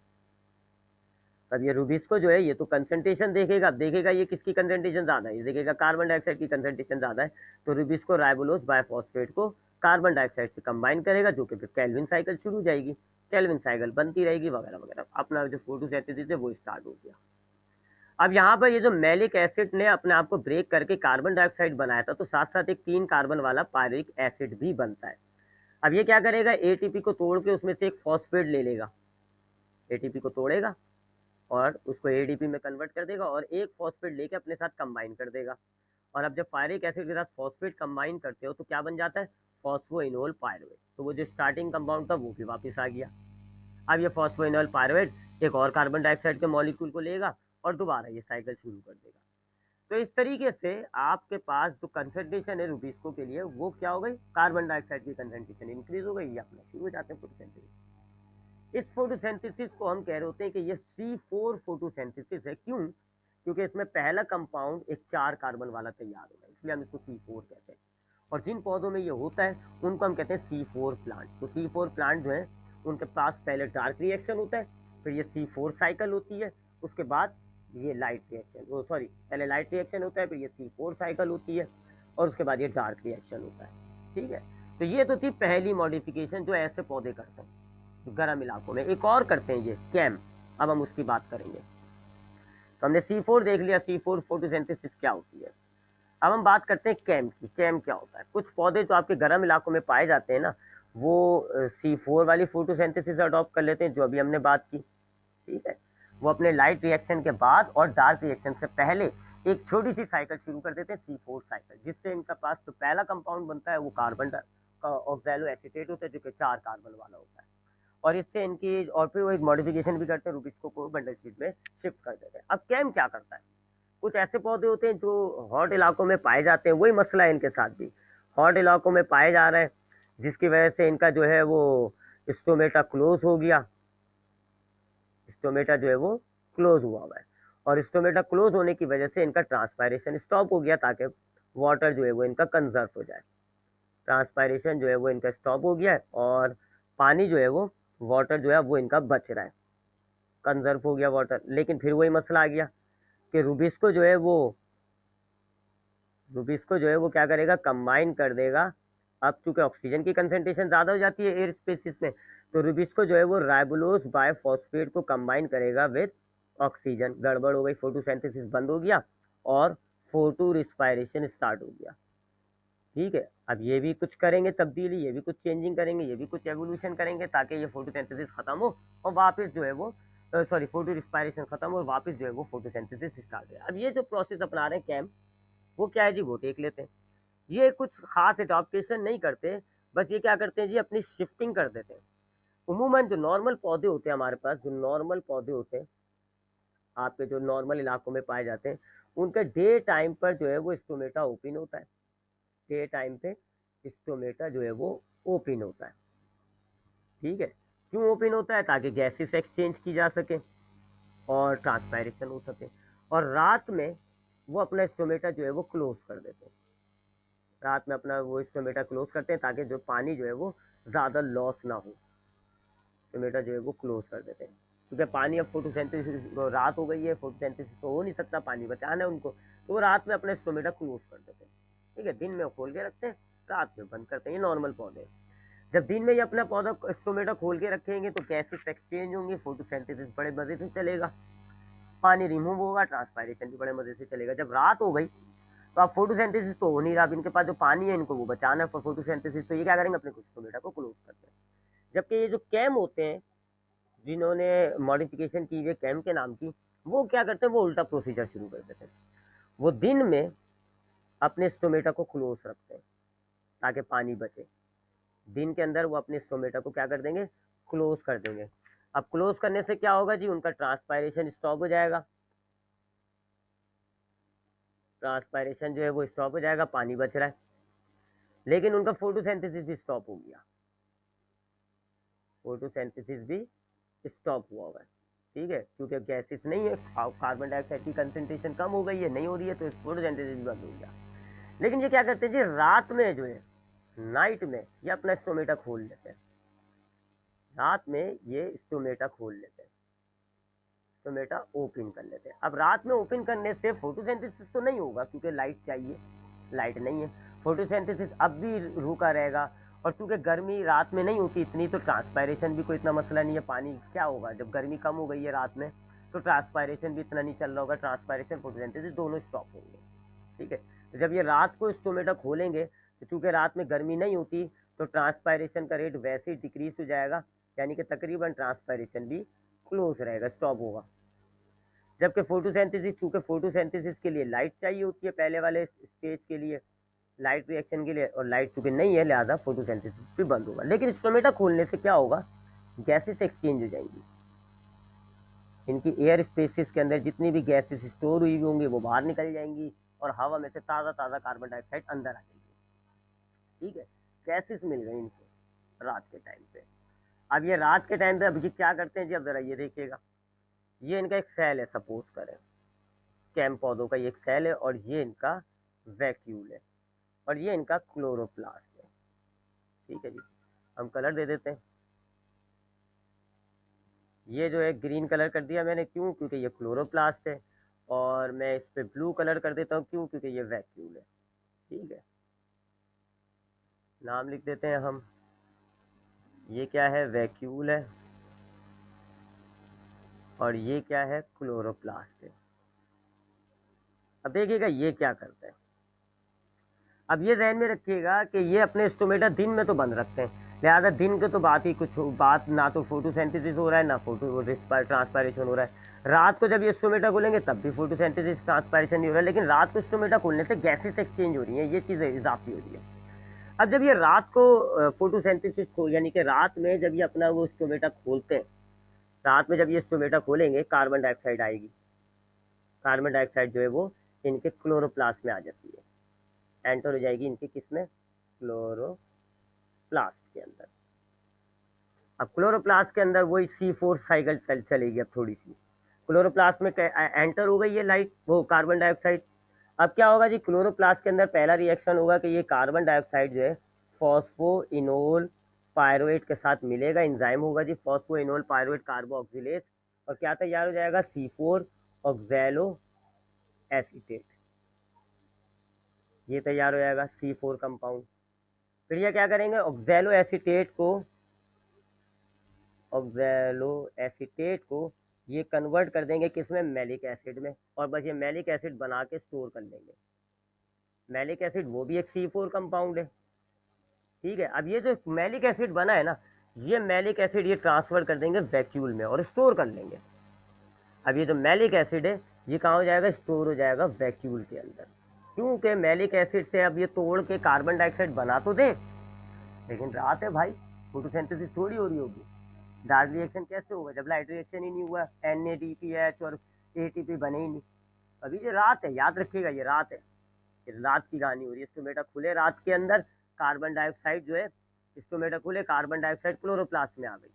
अब ये रुबिस्को जो है, ये तो कंसंट्रेशन देखेगा, अब देखेगा ये किसकी कंसंट्रेशन ज़्यादा है, ये देखेगा कार्बन डाइऑक्साइड की कंसंट्रेशन ज़्यादा है, तो रुबिस्को राइबोलोज बायफॉस्फेट को कार्बन डाइऑक्साइड से कंबाइन करेगा, जो कि फिर कैल्विन साइकिल शुरू हो जाएगी, कैल्विन साइकिल बनती रहेगी वगैरह वगैरह, अपना जो फोटोसिंथेसिस है वो स्टार्ट हो गया। अब यहाँ पर ये जो मैलिक एसिड ने अपने आप को ब्रेक करके कार्बन डाइऑक्साइड बनाया था, तो साथ साथ एक 3 कार्बन वाला पायरिक एसिड भी बनता है। अब ये क्या करेगा, एटीपी को तोड़ के उसमें से एक फॉस्फेट ले लेगा, एटीपी को तोड़ेगा और उसको एडीपी में कन्वर्ट कर देगा और एक फॉस्फेट लेके अपने साथ कंबाइन कर देगा। और अब जब पायरिक एसिड के साथ फॉस्फेट कंबाइन करते हो तो क्या बन जाता है, फॉस्फोइनोल पायरुवेट। तो वो जो स्टार्टिंग कंपाउंड था वो भी वापस आ गया। अब ये फॉस्फोइनोल पायरुवेट एक और कार्बन डाइऑक्साइड के मॉलिक्यूल को लेगा और दोबारा ये साइकिल शुरू कर देगा। तो इस तरीके से आपके पास जो कंसंट्रेशन है रुबिस्को के लिए, वो क्या हो गई, कार्बन डाइऑक्साइड की कंसंट्रेशन इंक्रीज हो गई, ये अपना शुरू हो जाते हैं फोटोसिंथेसिस। इस फोटोसिंथेसिस को हम कह रहे होते हैं कि ये C4 फोटोसिंथेसिस है। क्यों? क्योंकि इसमें पहला कंपाउंड एक 4 कार्बन वाला तैयार होगा, इसलिए हम इसको C4 कहते हैं। और जिन पौधों में ये होता है उनको हम कहते हैं C4 प्लांट। तो C4 प्लांट जो है उनके पास पहले डार्क रिएक्शन होता है, फिर ये C4 साइकिल होती है, उसके बाद ये लाइट रिएक्शन, वो सॉरी पहले लाइट रिएक्शन होता है, फिर ये C4 साइकिल होती है और उसके बाद ये डार्क रिएक्शन होता है। ठीक है, तो ये तो थी पहली मॉडिफिकेशन जो ऐसे पौधे करते हैं गर्म इलाकों में। एक और करते हैं ये कैम, अब हम उसकी बात करेंगे। तो हमने C4 देख लिया, C4 फोटोसिंथेसिस क्या होती है। अब हम बात करते हैं कैम की। कैम क्या होता है, कुछ पौधे जो आपके गर्म इलाकों में पाए जाते हैं ना, वो C4 वाली फोटोसिंथेसिस अडॉप्ट कर लेते हैं, जो अभी हमने बात की। ठीक है, वो अपने लाइट रिएक्शन के बाद और डार्क रिएक्शन से पहले एक छोटी सी साइकिल शुरू कर देते हैं, C4 साइकिल, जिससे इनका पास जो पहला कंपाउंड बनता है वो कार्बन ऑक्सैलो एसीटेट होता है, जो कि 4 कार्बन वाला होता है। और इससे इनकी और फिर वो एक मॉडिफिकेशन भी करते हैं, रुबिस्को को बंडल शीट में शिफ्ट कर देते हैं। अब कैम क्या करता है, कुछ ऐसे पौधे होते हैं जो हॉट इलाकों में पाए जाते हैं, वही मसला है इनके साथ भी, हॉट इलाकों में पाए जा रहे हैं, जिसकी वजह से इनका जो है वो स्टोमेटा क्लोज हो गया, स्टोमेटा जो है वो क्लोज हुआ हुआ है, और स्टोमेटा क्लोज होने की वजह से इनका ट्रांसपायरेशन स्टॉप हो गया, ताकि वाटर जो है वो इनका कंजर्व हो जाए। ट्रांसपायरेशन जो है वो इनका स्टॉप हो गया है और पानी जो है वो वाटर जो है वो इनका बच रहा है, कंजर्व हो गया वाटर। लेकिन फिर वही मसला आ गया कि रुबिस्को जो है वो क्या करेगा, कंबाइन कर देगा। अब चूंकि ऑक्सीजन की कंसंट्रेशन ज़्यादा हो जाती है एयर स्पेसिस में, तो रुबिस्को जो है वो राइबोलोज बायफॉस्फेट को कंबाइन करेगा विद ऑक्सीजन। गड़बड़ हो गई, फोटोसिंथेसिस बंद हो गया और फोटो रिस्पायरेशन स्टार्ट हो गया। ठीक है, अब ये भी कुछ करेंगे तब्दीली, ये भी कुछ चेंजिंग करेंगे, ये भी कुछ एवोल्यूशन करेंगे, ताकि ये फोटोसिंथेसिस खत्म हो और वापस जो है वो सॉरी फोटो रिस्पायरेशन खत्म हो और वापस जो है वो फोटोसिंथेसिस स्टार्ट हो। अब ये जो प्रोसेस अपना रहे हैं कैम, वो क्या है जी, वो देख लेते हैं। ये कुछ खास एडॉप्टेशन नहीं करते, बस ये क्या करते हैं जी, अपनी शिफ्टिंग कर देते हैं। उमूमन जो नॉर्मल पौधे होते हैं हमारे पास, जो नॉर्मल पौधे होते हैं आपके, जो नॉर्मल इलाकों में पाए जाते हैं, उनके डे टाइम पर जो है वो स्टोमेटा ओपन होता है। डे टाइम पे स्टोमेटा जो है वो ओपन होता है। ठीक है, क्यों ओपन होता है, ताकि गैसेस एक्सचेंज की जा सके और ट्रांसपायरेशन हो सके। और रात में वो अपना स्टोमेटा जो है वो क्लोज कर देते हैं, रात में अपना वो स्टोमेटा क्लोज करते हैं, ताकि जो पानी जो है वो ज़्यादा लॉस ना हो, स्टोमेटा जो है वो क्लोज कर देते हैं। क्योंकि पानी अब फोटोसिंथेसिस, रात हो गई है, फोटोसिंथेसिस तो हो नहीं सकता, पानी बचाना है उनको, तो वो रात में अपना स्टोमेटा क्लोज कर देते हैं। ठीक है, दिन में खोल के रखते हैं, रात में बंद करते हैं, ये नॉर्मल पौधे। जब दिन में ये अपना पौधा स्टोमेटा खोल के रखेंगे तो गैसेस एक्सचेंज होंगी, फोटोसिंथेसिस बड़े मजे से चलेगा, पानी रिमूव होगा, ट्रांसपायरेशन भी बड़े मजे से चलेगा। जब रात हो गई तो अब फोटोसिंथेसिस तो हो नहीं रहा, अब इनके पास जो पानी है इनको वो बचाना है फॉर फोटोसिंथेसिस, तो ये क्या करेंगे, अपने स्टोमेटा को क्लोज करते हैं। जबकि ये जो कैम होते हैं, जिन्होंने मॉडिफिकेशन की है कैम के नाम की, वो क्या करते हैं, वो उल्टा प्रोसीजर शुरू कर देते हैं। वो दिन में अपने स्टोमेटा को क्लोज रखते हैं ताकि पानी बचे, दिन के अंदर वो अपने स्टोमेटा को क्या कर देंगे, क्लोज कर देंगे। अब क्लोज करने से क्या होगा जी, उनका ट्रांसपायरेशन स्टॉप हो जाएगा, ट्रांसपायरेशन जो है वो स्टॉप हो जाएगा, पानी बच रहा है, लेकिन उनका फोटोसिंथेसिस भी स्टॉप हो गया, फोटोसिंथेसिस भी स्टॉप हुआ हुआ है, ठीक है, क्योंकि गैसेस नहीं है, कार्बन डाइऑक्साइड की कंसनट्रेशन कम हो गई है, नहीं हो रही है, तो फोटोसिंथेसिस भी बंद हो गया। लेकिन ये क्या करते हैं जी, रात में जो है, नाइट में ये अपना स्टोमेटा खोल लेते हैं, रात में ये स्टोमेटा खोल लेते हैं, स्टोमेटा ओपन कर लेते हैं। अब रात में ओपन करने से फोटोसिंथेसिस तो नहीं होगा, क्योंकि लाइट चाहिए, लाइट नहीं है, फोटोसिंथेसिस अब भी रुका रहेगा। और चूंकि गर्मी रात में नहीं होती इतनी, तो ट्रांसपायरेशन भी कोई इतना मसला नहीं है। पानी क्या होगा, जब गर्मी कम हो गई है रात में, तो ट्रांसपायरेशन भी इतना नहीं चल रहा होगा, ट्रांसपायरेशन फोटोसिंथेसिस दोनों स्टॉप होंगे, ठीक है। तो जब ये रात को स्टोमेटा खोलेंगे, तो चूंकि रात में गर्मी नहीं होती, तो ट्रांसपायरेशन का रेट वैसे ही डिक्रीज हो जाएगा, यानी कि तकरीबन ट्रांसपायरेशन भी क्लोज रहेगा, स्टॉप होगा। जबकि फोटोसिंथेसिस, चूंकि फोटोसिंथेसिस के लिए लाइट चाहिए होती है, पहले वाले स्टेज के लिए, लाइट रिएक्शन के लिए, और लाइट चूंकि नहीं है, लिहाजा फोटोसिंथेसिस भी बंद होगा। लेकिन स्टोमेटा खोलने से क्या होगा, गैसेस एक्सचेंज हो जाएंगी, इनकी एयर स्पेसिस के अंदर जितनी भी गैसेस स्टोर हुई होंगी वो बाहर निकल जाएंगी, और हवा में से ताज़ा ताज़ा कार्बन डाइऑक्साइड अंदर आ जाएगी, ठीक है। गैसेस मिल गई इनको रात के टाइम पे। अब ये रात के टाइम पे अब ये क्या करते हैं जी, अब ज़रा ये देखिएगा, ये इनका एक सेल है, सपोज करें कैंप पौधों का ये एक सेल है, और ये इनका वैक्यूल है, और ये इनका क्लोरोप्लास्ट है, ठीक है जी। हम कलर दे देते हैं, ये जो है ग्रीन कलर कर दिया मैंने, क्यों, क्योंकि ये क्लोरोप्लास्ट है। और मैं इस पर ब्लू कलर कर देता हूँ, क्यों, क्योंकि ये वैक्यूल है, ठीक है। नाम लिख देते हैं हम, ये क्या है, वैक्यूल है, और ये क्या है, क्लोरोप्लास्ट है। अब देखिएगा ये क्या करता है, अब ये जहन में रखिएगा कि ये अपने स्टोमेटा दिन में तो बंद रखते हैं, लिहाजा दिन के तो बात ही कुछ बात, ना तो फोटोसिंथेसिस हो रहा है, ना फोटो ट्रांसपायरेशन हो रहा है। रात को जब ये स्टोमेटा खोलेंगे तब भी फोटोसिंथेसिस ट्रांसपायरेशन नहीं हो रहा है, लेकिन रात को स्टोमेटा खोलने से गैसेस एक्सचेंज हो रही हैं, ये चीज़ें इजाफी हो रही है। अब जब ये रात को फोटोसिंथेसिस यानी कि रात में जब ये अपना वो स्टोमेटा खोलते हैं, रात में जब ये स्टोमेटा खोलेंगे, कार्बन डाइऑक्साइड आएगी, कार्बन डाइऑक्साइड जो है वो इनके क्लोरोप्लास्ट में आ जाती है, एंटर हो जाएगी इनके किस में, क्लोरोप्लास्ट के अंदर। अब क्लोरोप्लास्ट के अंदर वही C4 साइकिल चलेगी, अब थोड़ी सी क्लोरोप्लास्ट में एंटर हो गई है लाइट, वो कार्बन डाइऑक्साइड। अब क्या होगा जी, क्लोरोप्लास्ट के अंदर पहला रिएक्शन होगा कि ये कार्बन डाइऑक्साइड जो है फॉस्फोइनोल पायरोएट के साथ मिलेगा, एंजाइम होगा जी, फॉस्फोइनोल पायरोएट कार्बोक्सिलेज, और क्या तैयार हो जाएगा, C4 ऑक्सैलो एसीटेट, ये तैयार हो जाएगा C4 कंपाउंड। फिर ये क्या करेंगे, ऑक्सैलो एसीटेट को, ऑक्सैलो एसीटेट को ये कन्वर्ट कर देंगे किस में, मैलिक एसिड में, और बस ये मैलिक एसिड बना के स्टोर कर लेंगे। मैलिक एसिड वो भी एक C4 कंपाउंड है, ठीक है। अब ये जो मैलिक एसिड बना है ना, ये मैलिक एसिड ये ट्रांसफर कर देंगे वैक्यूल में और स्टोर कर लेंगे। अब ये जो मैलिक एसिड है ये कहाँ हो जाएगा, स्टोर हो जाएगा वैक्यूल के अंदर, क्योंकि मैलिक एसिड से अब ये तोड़ के कार्बन डाइऑक्साइड बना तो दे, लेकिन रात है भाई, फोटोसिंथेसिस थोड़ी हो रही होगी, डार्क रिएक्शन कैसे होगा जब लाइट रिएक्शन ही नहीं हुआ, NADPH और ATP बने ही नहीं। अभी ये रात है, याद रखिएगा ये रात है, ये रात की कहानी हो रही है। स्टोमेटा खुले रात के अंदर, कार्बन डाइऑक्साइड जो है, स्टोमेटा खुले, कार्बन डाइऑक्साइड क्लोरोप्लास्ट में आ गई।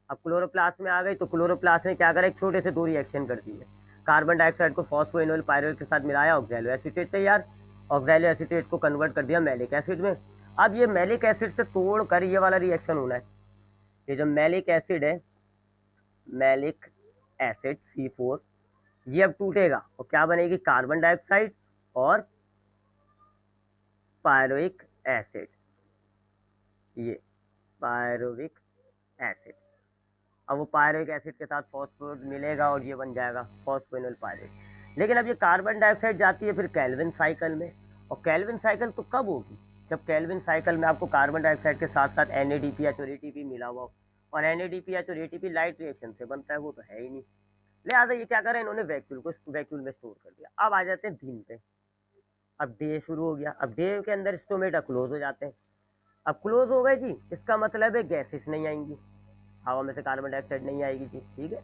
अब क्लोरोप्लास्ट में आ गई तो क्लोरोप्लास्ट ने क्या करा, एक छोटे से दो रिएक्शन कर दिए, कार्बन डाइऑक्साइड को फॉस्फोइनोल पायरोल के साथ मिलाया, ऑक्सैलो एसीटेट तैयार, ऑक्सैलो एसीटेट को कन्वर्ट कर दिया मैलिक एसिड में। अब ये मैलिक एसिड से तोड़ कर ये वाला रिएक्शन होना है, ये जो मैलिक एसिड है, मैलिक एसिड C4, ये अब टूटेगा और क्या बनेगी, कार्बन डाइऑक्साइड और पायरोइक एसिड, ये पायरोइक एसिड। अब वो पायरोइक एसिड के साथ फॉस्फोर मिलेगा और ये बन जाएगा फॉस्फोइनोल पायरेट। लेकिन अब ये कार्बन डाइऑक्साइड जाती है फिर कैल्विन साइकिल में, और कैल्विन साइकिल तो कब होगी, जब कैल्विन साइकिल में आपको कार्बन डाइऑक्साइड के साथ साथ NADPH और ATP मिला हुआ हो, और NADPH और ATP लाइट रिएक्शन से बनता है, वो तो है ही नहीं। लिहाजा ये क्या करें, इन्होंने वैक्यूल में स्टोर कर दिया। अब आ जाते हैं दिन पे, अब डे शुरू हो गया, अब डे के अंदर स्टोमेटा क्लोज हो जाते हैं। अब क्लोज हो गए जी, इसका मतलब है गैसेस नहीं आएंगी, हवा में से कार्बन डाइऑक्साइड नहीं आएगी जी, ठीक है,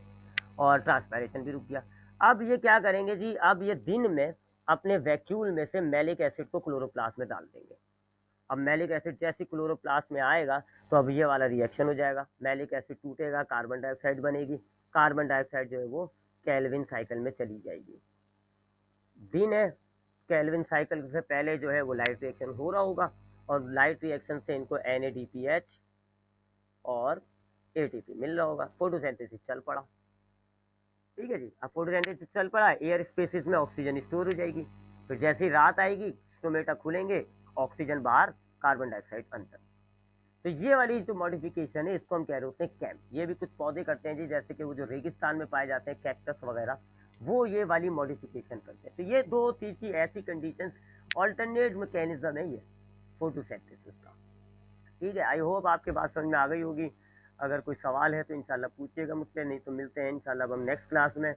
और ट्रांसपायरेशन भी रुक गया। अब ये क्या करेंगे जी, अब ये दिन में अपने वैक्यूल में से मैलिक एसिड को क्लोरोप्लास्ट में डाल देंगे। अब मैलिक एसिड जैसे क्लोरोप्लास्ट में आएगा तो अब ये वाला रिएक्शन हो जाएगा, मैलिक एसिड टूटेगा, कार्बन डाइऑक्साइड बनेगी, कार्बन डाइऑक्साइड जो है वो केल्विन साइकिल में चली जाएगी। दिन है, केल्विन साइकिल से पहले जो है वो लाइट रिएक्शन हो रहा होगा और लाइट रिएक्शन से इनको NADPH और ATP मिल रहा होगा, फोटोसिंथेसिस चल पड़ा। ठीक है जी, अब फोटोसिंथेसिस चल पड़ा, एयर स्पेसिस में ऑक्सीजन स्टोर हो जाएगी, फिर जैसे ही रात आएगी स्टोमेटा खुलेंगे, ऑक्सीजन बाहर, कार्बन डाइऑक्साइड अंदर। तो ये वाली जो मॉडिफिकेशन है इसको हम कह रहे होते हैं कैम्प। ये भी कुछ पौधे करते हैं जी, जैसे कि वो जो रेगिस्तान में पाए जाते हैं कैक्टस वगैरह, वो ये वाली मॉडिफिकेशन करते हैं। तो ये दो तीसरी ऐसी कंडीशंस, ऑल्टरनेट मैकेनिज्म है ये फोटोसिंथेसिस का। ठीक है, आई होप आपके बात समझ में आ गई होगी। अगर कोई सवाल है तो इंशाल्लाह पूछिएगा मुझसे, नहीं तो मिलते हैं इंशाल्लाह अब हम नेक्स्ट क्लास में।